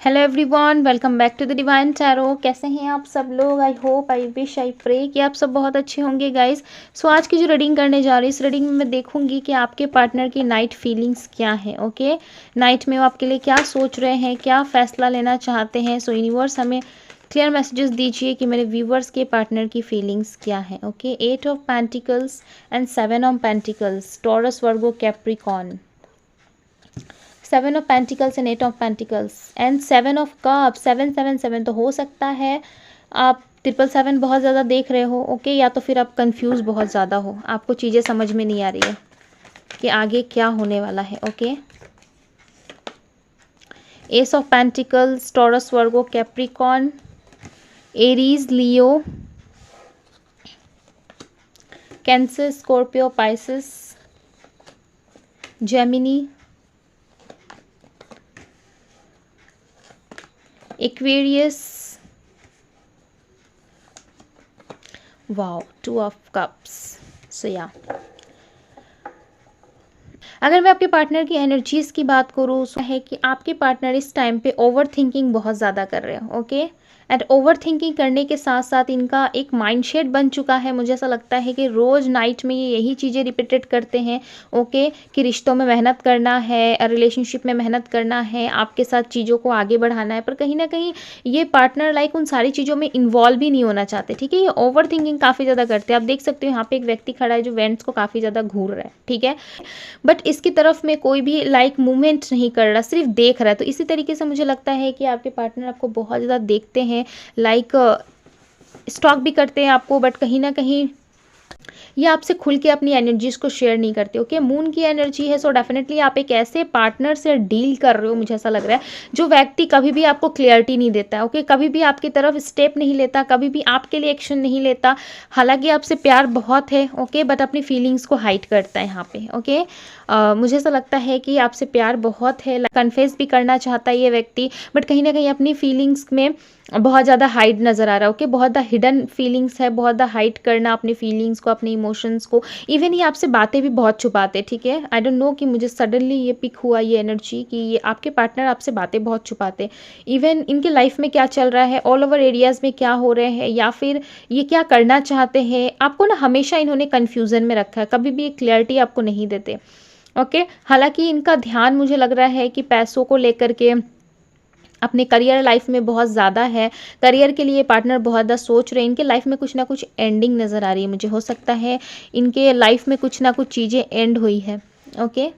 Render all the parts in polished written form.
Hello everyone, welcome back to the divine tarot. कैसे हैं आप सब लोग? I hope, I wish, I pray कि आप सब बहुत अच्छे होंगे गाइस। सो आज की जो रीडिंग करने जा रही हूँ, इस रीडिंग में मैं देखूंगी कि आपके पार्टनर की नाइट फीलिंग्स क्या है। ओके, नाइट में वो आपके लिए क्या सोच रहे हैं, क्या फैसला लेना चाहते हैं। सो यूनिवर्स हमें क्लियर मैसेजेस दीजिए कि मेरे व्यूवर्स के पार्टनर की फीलिंग्स क्या है। Okay, 8 of pentacles and 7 of pentacles, Taurus, Virgo, Capricorn. 7 of pentacles and 8 of pentacles and 7 of cup. 7 तो हो सकता है आप 777 बहुत ज़्यादा देख रहे हो। ओके, या तो फिर आप कंफ्यूज बहुत ज़्यादा हो, आपको चीज़ें समझ में नहीं आ रही है कि आगे क्या होने वाला है। Okay, ace of pentacles, Taurus, Virgo, Capricorn, Aries, Leo, Cancer, Scorpio, Pisces, Gemini, Aquarius, wow, 2 of cups. So yeah, अगर मैं आपके पार्टनर की एनर्जीज की बात करूँ तो है कि आपके पार्टनर इस टाइम पे ओवर थिंकिंग बहुत ज़्यादा कर रहे हैं। ओके, एंड ओवर थिंकिंग करने के साथ साथ इनका एक माइंडसेट बन चुका है। मुझे ऐसा लगता है कि रोज़ नाइट में ये यही चीज़ें रिपीटेड करते हैं। ओके, कि रिश्तों में मेहनत करना है, रिलेशनशिप में मेहनत करना है, आपके साथ चीज़ों को आगे बढ़ाना है, पर कहीं ना कहीं ये पार्टनर लाइक उन सारी चीज़ों में इन्वॉल्व ही नहीं होना चाहते। ठीक है, ये ओवर थिंकिंग काफ़ी ज़्यादा करते हैं। आप देख सकते हो यहाँ पे एक व्यक्ति खड़ा है जो वेंट्स को काफ़ी ज़्यादा घूर रहा है। ठीक है, बट इसकी तरफ में कोई भी लाइक मूवमेंट नहीं कर रहा, सिर्फ देख रहा है। तो इसी तरीके से मुझे लगता है कि आपके पार्टनर आपको बहुत ज़्यादा देखते हैं, लाइक स्टॉक भी करते हैं आपको, बट कहीं ना कहीं ये आपसे खुल के अपनी एनर्जीज को शेयर नहीं करते। ओके, मून की एनर्जी है, सो डेफिनेटली आप एक ऐसे पार्टनर से डील कर रहे हो, मुझे ऐसा लग रहा है, जो व्यक्ति कभी भी आपको क्लियरिटी नहीं देता है। ओके, कभी भी आपकी तरफ स्टेप नहीं लेता, कभी भी आपके लिए एक्शन नहीं लेता। हालांकि आपसे प्यार बहुत है, ओके, बट अपनी फीलिंग्स को हाइड करता है यहाँ पे। ओके, मुझे ऐसा लगता है कि आपसे प्यार बहुत है, कन्फेस भी करना चाहता है ये व्यक्ति, बट कहीं ना कहीं अपनी फीलिंग्स में बहुत ज़्यादा हाइड नज़र आ रहा है। ओके, बहुत ज़्यादा हिडन फीलिंग्स है, बहुत ज़्यादा हाइड करना अपनी फीलिंग्स को, अपने इमोशंस को। इवन ये आपसे बातें भी बहुत छुपाते हैं। ठीक है, आई डोंट नो कि मुझे सडनली ये पिक हुआ ये एनर्जी कि ये आपके पार्टनर आपसे बातें बहुत छुपाते हैं। इवन इनके लाइफ में क्या चल रहा है, ऑल ओवर एरियाज़ में क्या हो रहे हैं, या फिर ये क्या करना चाहते हैं, आपको ना हमेशा इन्होंने कन्फ्यूज़न में रखा है, कभी भी एक क्लैरिटी आपको नहीं देते। ओके, हालांकि इनका ध्यान मुझे लग रहा है कि पैसों को लेकर के अपने करियर लाइफ में बहुत ज़्यादा है। करियर के लिए पार्टनर बहुत ज़्यादा सोच रहे हैं। इनके लाइफ में कुछ ना कुछ एंडिंग नज़र आ रही है। मुझे हो सकता है इनके लाइफ में कुछ ना कुछ चीज़ें एंड हुई है। ओके,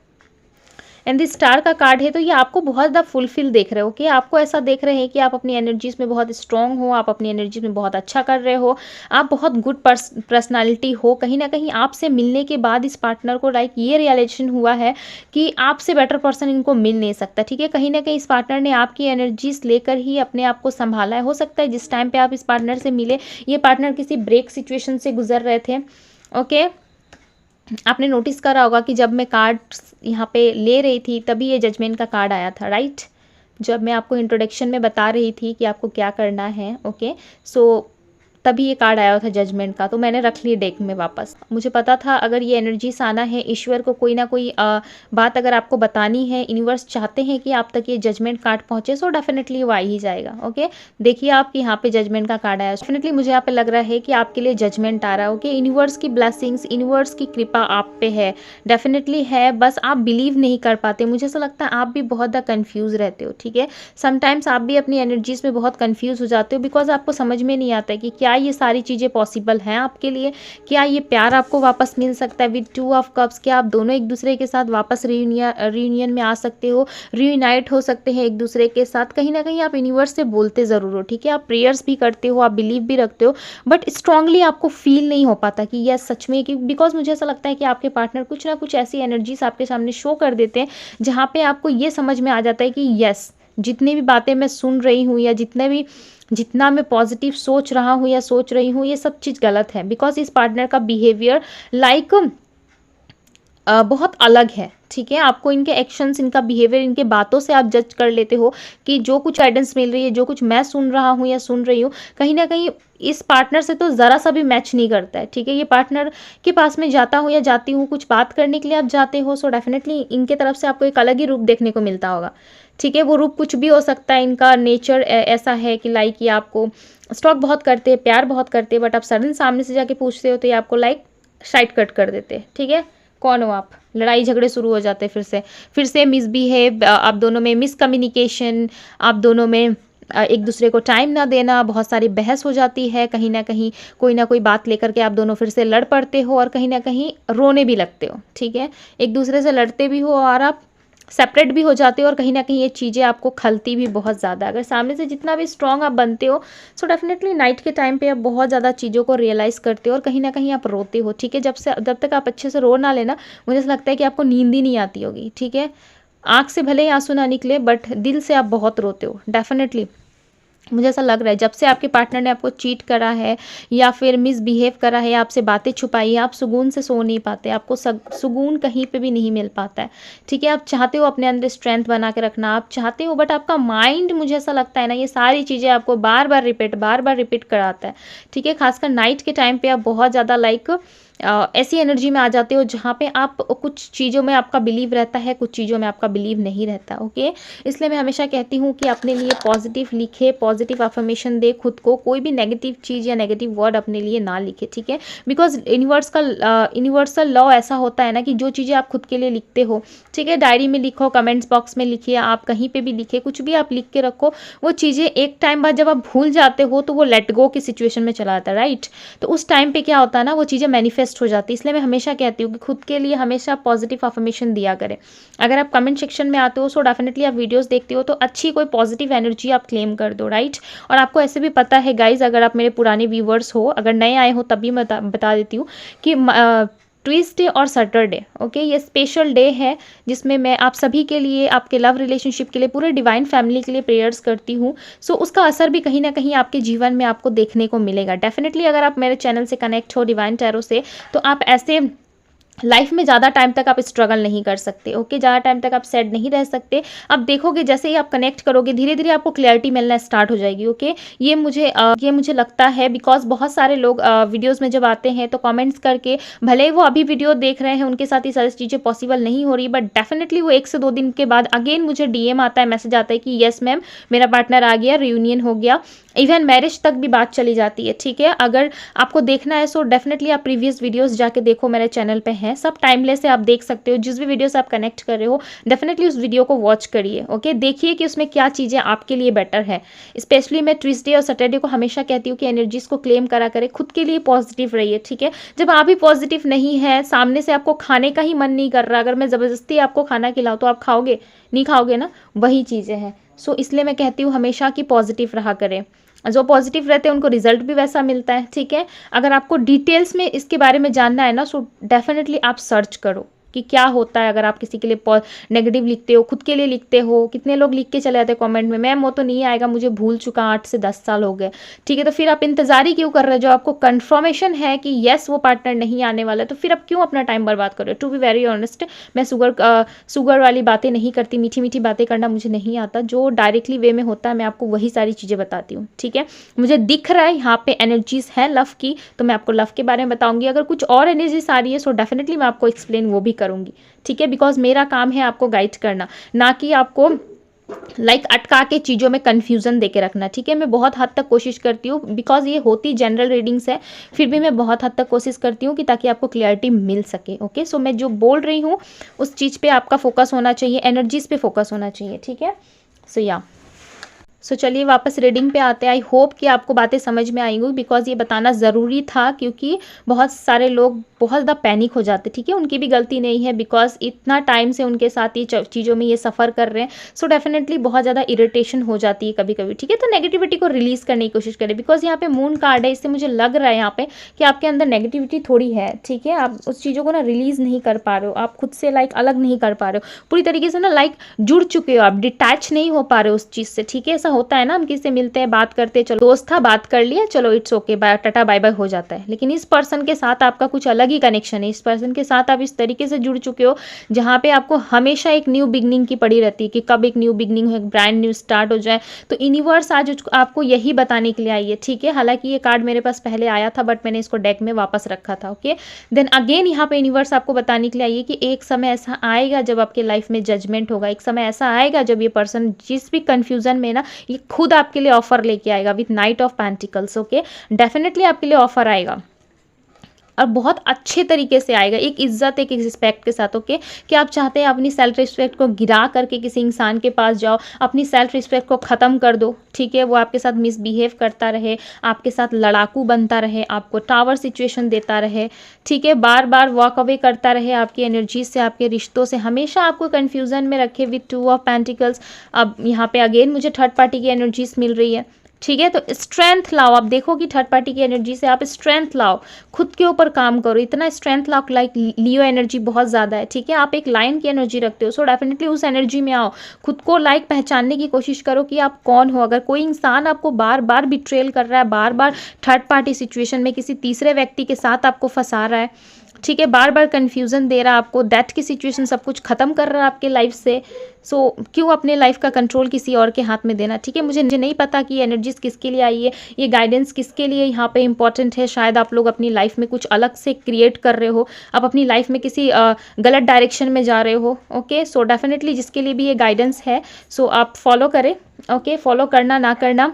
एंड दिस स्टार का कार्ड है, तो ये आपको बहुत ज़्यादा फुलफिल देख रहे हो। ओके, आपको ऐसा देख रहे हैं कि आप अपनी एनर्जीज में बहुत स्ट्रांग हो, आप अपनी एनर्जीज में बहुत अच्छा कर रहे हो, आप बहुत गुड पर्सनालिटी हो। कहीं ना कहीं आपसे मिलने के बाद इस पार्टनर को लाइक ये रियलाइजेशन हुआ है कि आपसे बेटर पर्सन इनको मिल नहीं सकता। ठीक है, कहीं ना कहीं इस पार्टनर ने आपकी एनर्जीज लेकर ही अपने आप को संभाला है। हो सकता है जिस टाइम पर आप इस पार्टनर से मिले, ये पार्टनर किसी ब्रेक सिचुएशन से गुजर रहे थे। ओके, आपने नोटिस करा होगा कि जब मैं कार्ड यहाँ पे ले रही थी तभी ये जजमेंट का कार्ड आया था, राइट? जब मैं आपको इंट्रोडक्शन में बता रही थी कि आपको क्या करना है। ओके, सो तभी ये कार्ड आया था जजमेंट का, तो मैंने रख ली डेक में वापस। मुझे पता था अगर ये एनर्जीज आना है, ईश्वर को कोई ना कोई बात अगर आपको बतानी है, यूनिवर्स चाहते हैं कि आप तक ये जजमेंट कार्ड पहुंचे, सो डेफिनेटली वो आ ही जाएगा। ओके, देखिए आपके यहाँ पे जजमेंट का कार्ड आया, डेफिनेटली मुझे यहाँ पे लग रहा है कि आपके लिए जजमेंट आ रहा है। ओके, यूनिवर्स की ब्लेसिंग्स, यूनिवर्स की कृपा आप पे है, डेफिनेटली है, बस आप बिलीव नहीं कर पाते। मुझे ऐसा लगता है आप भी बहुत ज़्यादा कन्फ्यूज़ रहते हो। ठीक है, समटाइम्स आप भी अपनी एनर्जीज में बहुत कन्फ्यूज़ हो जाते हो, बिकॉज आपको समझ में नहीं आता है कि क्या ये सारी चीज़ें पॉसिबल हैं आपके लिए, क्या ये प्यार आपको वापस मिल सकता है विद 2 ऑफ कप्स, क्या आप दोनों एक दूसरे के साथ वापस रियूनियन में आ सकते हो, रियूनाइट हो सकते हैं एक दूसरे के साथ। कहीं ना कहीं आप यूनिवर्स से बोलते ज़रूर हो। ठीक है, आप प्रेयर्स भी करते हो, आप बिलीव भी रखते हो, बट स्ट्रांगली आपको फील नहीं हो पाता कि यस सच में, कि बिकॉज मुझे ऐसा लगता है कि आपके पार्टनर कुछ ना कुछ ऐसी एनर्जीज आपके सामने शो कर देते हैं जहाँ पे आपको ये समझ में आ जाता है कि यस, जितनी भी बातें मैं सुन रही हूँ या जितना मैं पॉजिटिव सोच रहा हूँ या सोच रही हूँ, ये सब चीज़ गलत है। बिकॉज इस पार्टनर का बिहेवियर लाइक बहुत अलग है। ठीक है, आपको इनके एक्शंस, इनका बिहेवियर, इनके बातों से आप जज कर लेते हो कि जो कुछ गाइडेंस मिल रही है, जो कुछ मैं सुन रहा हूँ या सुन रही हूँ, कहीं ना कहीं इस पार्टनर से तो ज़रा सा भी मैच नहीं करता है। ठीक है, ये पार्टनर के पास में जाता हूँ या जाती हूँ, कुछ बात करने के लिए आप जाते हो, सो डेफिनेटली इनके तरफ से आपको एक अलग ही रूप देखने को मिलता होगा। ठीक है, वो रूप कुछ भी हो सकता है, इनका नेचर ऐसा है कि लाइक ये आपको स्टॉक बहुत करते हैं, प्यार बहुत करते हैं, बट आप सडन सामने से जाके पूछते हो तो ये आपको लाइक साइड कट कर देते हैं। ठीक है, कौन हो आप, लड़ाई झगड़े शुरू हो जाते हैं, फिर से मिसबिहेव, आप दोनों में मिसकम्युनिकेशन, आप दोनों में एक दूसरे को टाइम ना देना, बहुत सारी बहस हो जाती है, कहीं ना कहीं कोई ना कोई बात लेकर के आप दोनों फिर से लड़ पड़ते हो और कहीं ना कहीं रोने भी लगते हो। ठीक है, एक दूसरे से लड़ते भी हो और आप सेपरेट भी हो जाते हो और कहीं ना कहीं ये चीज़ें आपको खलती भी बहुत ज़्यादा। अगर सामने से जितना भी स्ट्रांग आप बनते हो, सो डेफिनेटली नाइट के टाइम पे आप बहुत ज़्यादा चीज़ों को रियलाइज़ करते हो और कहीं ना कहीं आप रोते हो। ठीक है, जब तक आप अच्छे से रो ना लेना, मुझे ऐसा लगता है कि आपको नींद ही नहीं आती होगी। ठीक है, आँख से भले ही आंसू ना निकले, बट दिल से आप बहुत रोते हो डेफिनेटली। मुझे ऐसा लग रहा है जब से आपके पार्टनर ने आपको चीट करा है या फिर मिसबिहेव करा है, आपसे बातें छुपाई है, आप सुकून से सो नहीं पाते, आपको सुकून कहीं पे भी नहीं मिल पाता है। ठीक है, आप चाहते हो अपने अंदर स्ट्रेंथ बना के रखना, आप चाहते हो, बट आपका माइंड, मुझे ऐसा लगता है ना, ये सारी चीज़ें आपको बार बार रिपीट कराता है। ठीक है, खासकर नाइट के टाइम पे आप बहुत ज़्यादा लाइक ऐसी एनर्जी में आ जाते हो जहाँ पे आप कुछ चीज़ों में आपका बिलीव रहता है, कुछ चीज़ों में आपका बिलीव नहीं रहता। ओके, इसलिए मैं हमेशा कहती हूँ कि अपने लिए पॉजिटिव लिखे, पॉजिटिव अफर्मेशन दे खुद को, कोई भी नेगेटिव चीज़ या नेगेटिव वर्ड अपने लिए ना लिखे। ठीक है, बिकॉज यूनिवर्सल लॉ ऐसा होता है ना कि जो चीज़ें आप खुद के लिए लिखते हो, ठीक है, डायरी में लिखो, कमेंट्स बॉक्स में लिखिए, आप कहीं पर भी लिखे, कुछ भी आप लिख के रखो, वो चीज़ें एक टाइम बाद जब आप भूल जाते हो तो वो लेट गो की सिचुएशन में चला जाता है। राइट, तो उस टाइम पे क्या होता है ना, वो चीज़ें मैनिफेस्ट हो जाती है। इसलिए मैं हमेशा कहती हूँ कि खुद के लिए हमेशा पॉजिटिव अफर्मेशन दिया करें। अगर आप कमेंट सेक्शन में आते हो, सो डेफिनेटली आप वीडियोस देखते हो तो अच्छी कोई पॉजिटिव एनर्जी आप क्लेम कर दो। राइट, और आपको ऐसे भी पता है गाइज, अगर आप मेरे पुराने व्यूवर्स हो, अगर नए आए हो तब भी मैं बता देती हूँ कि ट्यूसडे और सैटरडे, ओके, ये स्पेशल डे है जिसमें मैं आप सभी के लिए, आपके लव रिलेशनशिप के लिए, पूरे डिवाइन फैमिली के लिए प्रेयर्स करती हूँ। सो उसका असर भी कहीं ना कहीं आपके जीवन में आपको देखने को मिलेगा डेफिनेटली। अगर आप मेरे चैनल से कनेक्ट हो डिवाइन टैरो से, तो आप ऐसे लाइफ में ज़्यादा टाइम तक आप स्ट्रगल नहीं कर सकते। ओके, ज़्यादा टाइम तक आप सैड नहीं रह सकते। आप देखोगे जैसे ही आप कनेक्ट करोगे, धीरे धीरे आपको क्लैरिटी मिलना स्टार्ट हो जाएगी। ओके, ये मुझे लगता है, बिकॉज बहुत सारे लोग वीडियोस में जब आते हैं तो कमेंट्स करके, भले ही वो अभी वीडियो देख रहे हैं, उनके साथ ये सारी चीज़ें पॉसिबल नहीं हो रही, बट डेफिनेटली वो 1 से 2 दिन के बाद अगेन मुझे DM आता है, मैसेज आता है कि येस मैम, मेरा पार्टनर आ गया, रियूनियन हो गया, इवन मैरिज तक भी बात चली जाती है। ठीक है, अगर आपको देखना है, सो डेफिनेटली आप प्रीवियस वीडियोस जाके देखो, मेरे चैनल पे हैं, सब टाइमलेस है, आप देख सकते हो। जिस भी वीडियो से आप कनेक्ट कर रहे हो, डेफिनेटली उस वीडियो को वॉच करिए। ओके, देखिए कि उसमें क्या चीज़ें आपके लिए बेटर है। स्पेशली मैं ट्यूसडे और सैटरडे को हमेशा कहती हूँ कि एनर्जीज को क्लेम करा करें, खुद के लिए पॉजिटिव रहिए। ठीक है, जब आप ही पॉजिटिव नहीं है, सामने से आपको खाने का ही मन नहीं कर रहा, अगर मैं ज़बरदस्ती आपको खाना खिलाऊँ तो आप खाओगे? नहीं खाओगे ना, वही चीज़ें हैं। सो इसलिए मैं कहती हूँ हमेशा कि पॉजिटिव रहा करें, जो पॉजिटिव रहते हैं उनको रिजल्ट भी वैसा मिलता है। ठीक है, अगर आपको डिटेल्स में इसके बारे में जानना है ना, सो डेफिनेटली आप सर्च करो कि क्या होता है। अगर आप किसी के लिए नेगेटिव लिखते हो, खुद के लिए लिखते हो, कितने लोग लिख के चले जाते हैं कमेंट में, मैम वो तो नहीं आएगा, मुझे भूल चुका, 8 से 10 साल हो गए। ठीक है, तो फिर आप इंतजार ही क्यों कर रहे हो? जो आपको कंफर्मेशन है कि येस वो पार्टनर नहीं आने वाला, तो फिर आप क्यों अपना टाइम बर्बाद कर रहे हो? टू बी वेरी ऑनेस्ट, मैं शुगर वाली बातें नहीं करती, मीठी मीठी बातें करना मुझे नहीं आता। जो डायरेक्टली वे में होता है मैं आपको वही सारी चीज़ें बताती हूँ। ठीक है, मुझे दिख रहा है यहाँ पे एनर्जीज है लव की, तो मैं आपको लव के बारे में बताऊंगी। अगर कुछ और एनर्जीज आ रही है, सो डेफिनेटली मैं आपको एक्सप्लेन वो भी करूंगी। ठीक है, बिकॉज मेरा काम है आपको गाइड करना, ना कि आपको अटका के चीज़ों में कंफ्यूजन देके रखना। ठीक है, मैं बहुत हद तक कोशिश करती हूँ, बिकॉज ये होती जनरल रीडिंग्स है, फिर भी मैं बहुत हद तक कोशिश करती हूँ कि ताकि आपको क्लियरिटी मिल सके। ओके, सो मैं जो बोल रही हूँ उस चीज़ पे आपका फोकस होना चाहिए, एनर्जीज पे फोकस होना चाहिए। ठीक है, सो चलिए वापस रीडिंग पे आते हैं। आई होप कि आपको बातें समझ में आई होंगी, बिकॉज ये बताना ज़रूरी था, क्योंकि बहुत सारे लोग बहुत ज़्यादा पैनिक हो जाते। ठीक है, उनकी भी गलती नहीं है, बिकॉज इतना टाइम से उनके साथ ये चीज़ों में ये सफ़र कर रहे हैं। सो डेफिनेटली बहुत ज़्यादा इरिटेशन हो जाती है कभी कभी। ठीक है, तो नेगेटिविटी को रिलीज़ करने की कोशिश करें, बिकॉज यहाँ पे मून कार्ड है, इससे मुझे लग रहा है यहाँ पे कि आपके अंदर नेगेटिविटी थोड़ी है। ठीक है, आप उस चीज़ों को ना रिलीज़ नहीं कर पा रहे हो, आप खुद से अलग नहीं कर पा रहे हो, पूरी तरीके से ना जुड़ चुके हो, आप डिटैच नहीं हो पा रहे हो उस चीज़ से। ठीक है, ऐसा होता है ना, हम किसी से मिलते हैं, बात करते हैं, चलो दोस्त था, बात कर लिया, चलो it's okay, bye tata bye bye हो जाता है। लेकिन इस पर्सन के साथ आपका कुछ अलग ही ही कनेक्शन है। इस पर्सन के साथ आप इस तरीके से जुड़ चुके हो जहाँ पे आपको हमेशा एक न्यू बिगनिंग की पड़ी रहती है कि कब एक न्यू बिगनिंग हो, एक ब्रांड न्यू स्टार्ट हो जाए। तो यूनिवर्स आज आपको यही बताने के लिए आई है, ठीक है। हालांकि ये कार्ड मेरे पास पहले आया था बट मैंने इसको डेक में वापस रखा था, ओके। देन अगेन यहाँ पे यूनिवर्स आपको बताने के लिए आई है कि एक समय ऐसा आएगा जब आपके लाइफ में जजमेंट होगा, एक समय ऐसा आएगा जब ये पर्सन जिस भी कंफ्यूजन में ना, ये खुद आपके लिए ऑफर लेके आएगा with night of pentacles, okay. Definitely आपके लिए ऑफर आएगा और बहुत अच्छे तरीके से आएगा, एक इज्जत, एक रिस्पेक्ट के साथ, ओके। कि आप चाहते हैं अपनी सेल्फ रिस्पेक्ट को गिरा करके किसी इंसान के पास जाओ, अपनी सेल्फ रिस्पेक्ट को ख़त्म कर दो, ठीक है। वो आपके साथ मिसबिहेव करता रहे, आपके साथ लड़ाकू बनता रहे, आपको टावर सिचुएशन देता रहे, ठीक है, बार बार वॉक अवे करता रहे आपकी एनर्जी से, आपके रिश्तों से, हमेशा आपको कन्फ्यूज़न में रखे विथ 2 ऑफ पेंटिकल्स। अब यहाँ पे अगेन मुझे थर्ड पार्टी की एनर्जीज मिल रही है, ठीक है। तो स्ट्रेंथ लाओ, आप देखो कि थर्ड पार्टी की एनर्जी से आप स्ट्रेंथ लाओ, खुद के ऊपर काम करो, इतना स्ट्रेंथ लाओ। लाइक लियो एनर्जी बहुत ज़्यादा है, ठीक है। आप एक लाइन की एनर्जी रखते हो, सो डेफिनेटली उस एनर्जी में आओ, खुद को लाइक पहचानने की कोशिश करो कि आप कौन हो। अगर कोई इंसान आपको बार बार बिट्रेल कर रहा है, बार बार थर्ड पार्टी सिचुएशन में किसी तीसरे व्यक्ति के साथ आपको फंसा रहा है, ठीक है, बार बार कन्फ्यूज़न दे रहा है आपको, डेथ की सिचुएशन सब कुछ ख़त्म कर रहा है आपके लाइफ से, सो क्यों अपने लाइफ का कंट्रोल किसी और के हाथ में देना, ठीक है। मुझे नहीं पता कि ये एनर्जीज किसके लिए आई है, ये गाइडेंस किसके लिए यहाँ पे इंपॉर्टेंट है। शायद आप लोग अपनी लाइफ में कुछ अलग से क्रिएट कर रहे हो, आप अपनी लाइफ में किसी गलत डायरेक्शन में जा रहे हो, ओके। सो डेफिनेटली जिसके लिए भी ये गाइडेंस है, सो आप फॉलो करें, ओके। फॉलो करना ना करना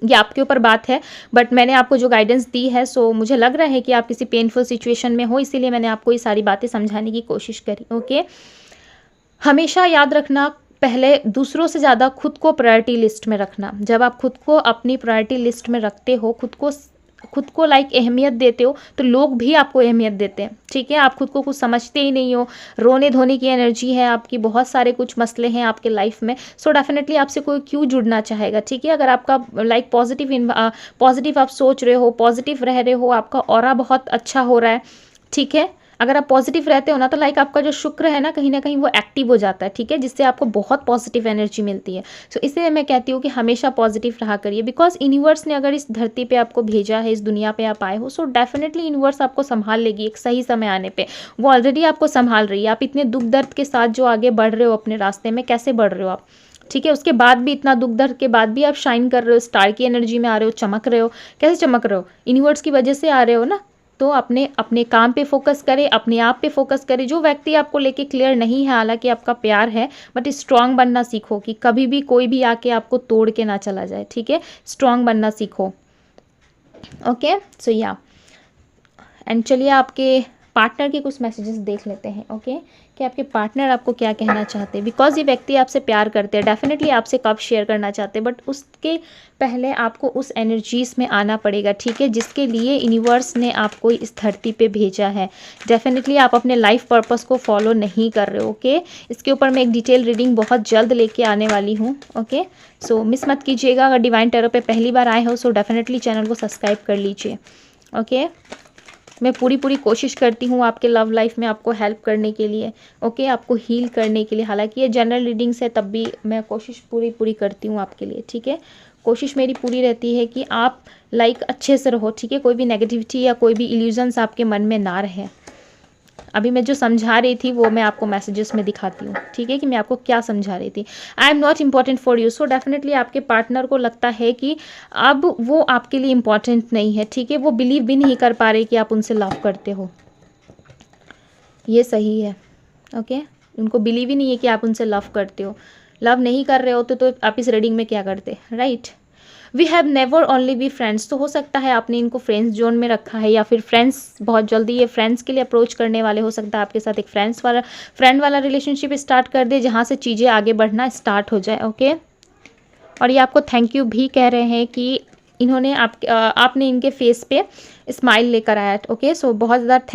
ये आपके ऊपर बात है, बट मैंने आपको जो गाइडेंस दी है, सो मुझे लग रहा है कि आप किसी पेनफुल सिचुएशन में हो, इसीलिए मैंने आपको ये सारी बातें समझाने की कोशिश करी, ओके। हमेशा याद रखना, पहले दूसरों से ज़्यादा खुद को प्रायोरिटी लिस्ट में रखना। जब आप खुद को अपनी प्रायोरिटी लिस्ट में रखते हो, खुद को लाइक अहमियत देते हो, तो लोग भी आपको अहमियत देते हैं, ठीक है। आप खुद को कुछ समझते ही नहीं हो, रोने धोने की एनर्जी है आपकी, बहुत सारे कुछ मसले हैं आपके लाइफ में, सो डेफिनेटली आपसे कोई क्यों जुड़ना चाहेगा, ठीक है। अगर आपका लाइक पॉजिटिव आप सोच रहे हो, पॉजिटिव रह रहे हो, आपका ऑरा बहुत अच्छा हो रहा है, ठीक है। अगर आप पॉजिटिव रहते हो ना, तो लाइक आपका जो शुक्र है ना कहीं वो एक्टिव हो जाता है, ठीक है, जिससे आपको बहुत पॉजिटिव एनर्जी मिलती है। सो इसलिए मैं कहती हूँ कि हमेशा पॉजिटिव रहा करिए, बिकॉज यूनिवर्स ने अगर इस धरती पे आपको भेजा है, इस दुनिया पे आप आए हो, सो डेफिनेटली यूनिवर्स आपको संभाल लेगी एक सही समय आने पे। वो ऑलरेडी आपको संभाल रही है। आप इतने दुख दर्द के साथ जो आगे बढ़ रहे हो अपने रास्ते में, कैसे बढ़ रहे हो आप, ठीक है, उसके बाद भी, इतना दुख दर्द के बाद भी आप शाइन कर रहे हो, स्टार की एनर्जी में आ रहे हो, चमक रहे हो। कैसे चमक रहे हो? यूनिवर्स की वजह से आ रहे हो ना। तो अपने काम पे फोकस करें, अपने आप पे फोकस करें। जो व्यक्ति आपको लेके क्लियर नहीं है, हालांकि आपका प्यार है, बट स्ट्रांग बनना सीखो कि कभी भी कोई भी आके आपको तोड़ के ना चला जाए, ठीक है। स्ट्रांग बनना सीखो, ओके। सो या एंड चलिए आपके पार्टनर के कुछ मैसेजेस देख लेते हैं, ओके। कि आपके पार्टनर आपको क्या कहना चाहते हैं, बिकॉज ये व्यक्ति आपसे प्यार करते हैं, डेफिनेटली आपसे कब शेयर करना चाहते हैं, बट उसके पहले आपको उस एनर्जीज में आना पड़ेगा, ठीक है, जिसके लिए यूनिवर्स ने आपको इस धरती पे भेजा है। डेफिनेटली आप अपने लाइफ पर्पस को फॉलो नहीं कर रहे हो, ओके। इसके ऊपर मैं एक डिटेल रीडिंग बहुत जल्द लेके आने वाली हूँ, ओके। सो मिस मत कीजिएगा। अगर डिवाइन टैरो पे पहली बार आए हो, सो डेफिनेटली चैनल को सब्सक्राइब कर लीजिए, ओके। मैं पूरी कोशिश करती हूँ आपके लव लाइफ में आपको हेल्प करने के लिए, ओके, आपको हील करने के लिए। हालांकि ये जनरल रीडिंग्स है, तब भी मैं कोशिश पूरी करती हूँ आपके लिए, ठीक है। कोशिश मेरी पूरी रहती है कि आप लाइक अच्छे से रहो, ठीक है। कोई भी नेगेटिविटी या कोई भी इल्यूजन्स आपके मन में ना रहे। अभी मैं जो समझा रही थी वो मैं आपको मैसेजेस में दिखाती हूँ, ठीक है, कि मैं आपको क्या समझा रही थी। I am not important for you, so definitely आपके पार्टनर को लगता है कि अब वो आपके लिए इम्पॉर्टेंट नहीं है, ठीक है। वो बिलीव भी नहीं कर पा रहे कि आप उनसे लव करते हो। ये सही है, ओके। उनको बिलीव ही नहीं है कि आप उनसे लव करते हो। लव नहीं कर रहे होते तो आप इस रीडिंग में क्या करते, right. We have never only be friends, तो हो सकता है आपने इनको फ्रेंड्स जोन में रखा है, या फिर फ्रेंड्स बहुत जल्दी ये फ्रेंड्स के लिए अप्रोच करने वाले। हो सकता है आपके साथ एक फ्रेंड वाला रिलेशनशिप स्टार्ट कर दे, जहाँ से चीज़ें आगे बढ़ना स्टार्ट हो जाए, ओके। और ये आपको थैंक यू भी कह रहे हैं कि इन्होंने आपने इनके फेस पे स्माइल लेकर आया, ओके। सो बहुत ज़्यादा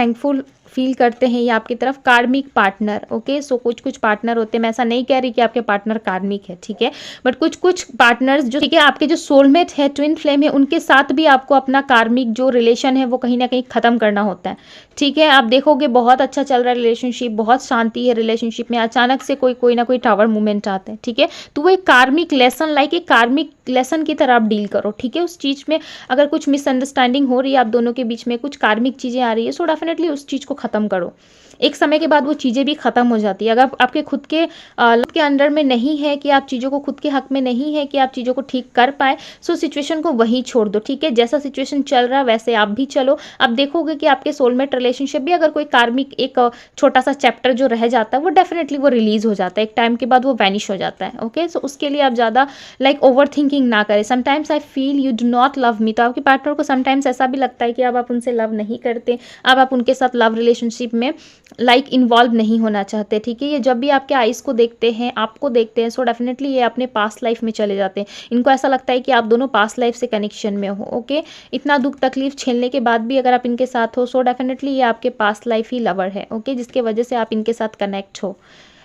फील करते हैं ये आपकी तरफ कार्मिक पार्टनर। ओके, सो कुछ कुछ पार्टनर होते हैं, मैं ऐसा नहीं कह रही कि आपके पार्टनर कार्मिक है, ठीक है, बट कुछ कुछ पार्टनर्स जो, ठीक है, आपके जो सोलमेट है, ट्विन फ्लेम है, उनके साथ भी आपको अपना कार्मिक जो रिलेशन है वो कहीं ना कहीं खत्म करना होता है, ठीक है। आप देखोगे बहुत अच्छा चल रहा है रिलेशनशिप, बहुत शांति है रिलेशनशिप में, अचानक से कोई ना कोई टावर मूवमेंट आता है, ठीक है, तो वो एक कार्मिक लेसन, लाइक एक कार्मिक लेसन की तरह आप डील करो, ठीक है। उस चीज़ में अगर कुछ मिसअंडरस्टैंडिंग हो रही है आप दोनों के बीच में, कुछ कार्मिक चीज़ें आ रही है, सो डेफिनेटली उस चीज़ को ख़त्म करो। एक समय के बाद वो चीज़ें भी ख़त्म हो जाती है। अगर आपके खुद के के अंडर में नहीं है कि आप चीज़ों को, खुद के हक में नहीं है कि आप चीज़ों को ठीक कर पाए, सो सिचुएशन को वहीं छोड़ दो, ठीक है। जैसा सिचुएशन चल रहा है वैसे आप भी चलो। आप देखोगे कि आपके सोलमेट रिलेशनशिप भी, अगर कोई कार्मिक एक छोटा सा चैप्टर जो रह जाता है वो डेफिनेटली वो रिलीज हो जाता है, एक टाइम के बाद वो वैनिश हो जाता है। ओके, सो उसके लिए आप ज़्यादा लाइक ओवर थिंकिंग ना करें। Sometimes I feel you do not love me, तो आपके पार्टनर को समटाइम्स ऐसा भी लगता है कि अब आप उनसे लव नहीं करते, अब आप उनके साथ लव रिलेशनशिप में लाइक इन्वॉल्व नहीं होना चाहते, ठीक है। ये जब भी आपके आइज़ को देखते हैं, आपको देखते हैं, सो डेफिनेटली ये अपने पास्ट लाइफ में चले जाते हैं। इनको ऐसा लगता है कि आप दोनों पास्ट लाइफ से कनेक्शन में हो। ओके, इतना दुख तकलीफ झेलने के बाद भी अगर आप इनके साथ हो, सो डेफिनेटली ये आपके पास्ट लाइफ ही लवर है, ओके, जिसके वजह से आप इनके साथ कनेक्ट हो।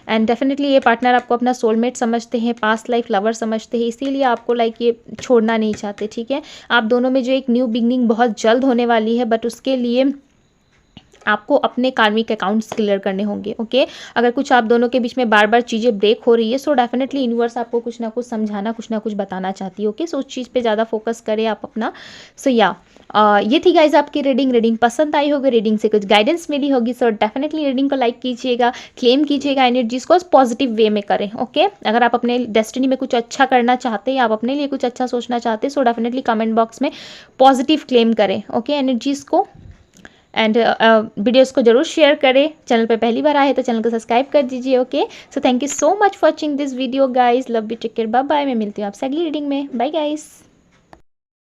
एंड डेफिनेटली ये पार्टनर आपको अपना सोलमेट समझते हैं, पास्ट लाइफ लवर समझते हैं, इसीलिए आपको लाइक ये छोड़ना नहीं चाहते, ठीक है। आप दोनों में जो एक न्यू बिगनिंग बहुत जल्द होने वाली है, बट उसके लिए आपको अपने कार्मिक अकाउंट्स क्लियर करने होंगे। ओके, अगर कुछ आप दोनों के बीच में बार बार चीज़ें ब्रेक हो रही है, सो डेफिनेटली यूनिवर्स आपको कुछ ना कुछ समझाना, कुछ ना कुछ बताना चाहती है। ओके, सो उस चीज़ पे ज़्यादा फोकस करें आप अपना। सो या ये थी गाइज आपकी रीडिंग पसंद आई होगी, रीडिंग से कुछ गाइडेंस मिली होगी, सो डेफिनेटली रीडिंग को लाइक कीजिएगा, क्लेम कीजिएगा एनर्जीज को पॉजिटिव वे में करें। ओके, अगर आप अपने डेस्टिनी में कुछ अच्छा करना चाहते हैं, आप अपने लिए कुछ अच्छा सोचना चाहते हैं, सो डेफिनेटली कमेंट बॉक्स में पॉजिटिव क्लेम करें। ओके, एनर्जीज को एंड वीडियोस को जरूर शेयर करें। चैनल पे पहली बार आए तो चैनल को सब्सक्राइब कर दीजिए। Okay, so thank you so much for watching this video guys, love you, take care, bye bye. मैं मिलती हूँ आपसे अगली रीडिंग में, बाय गाइज।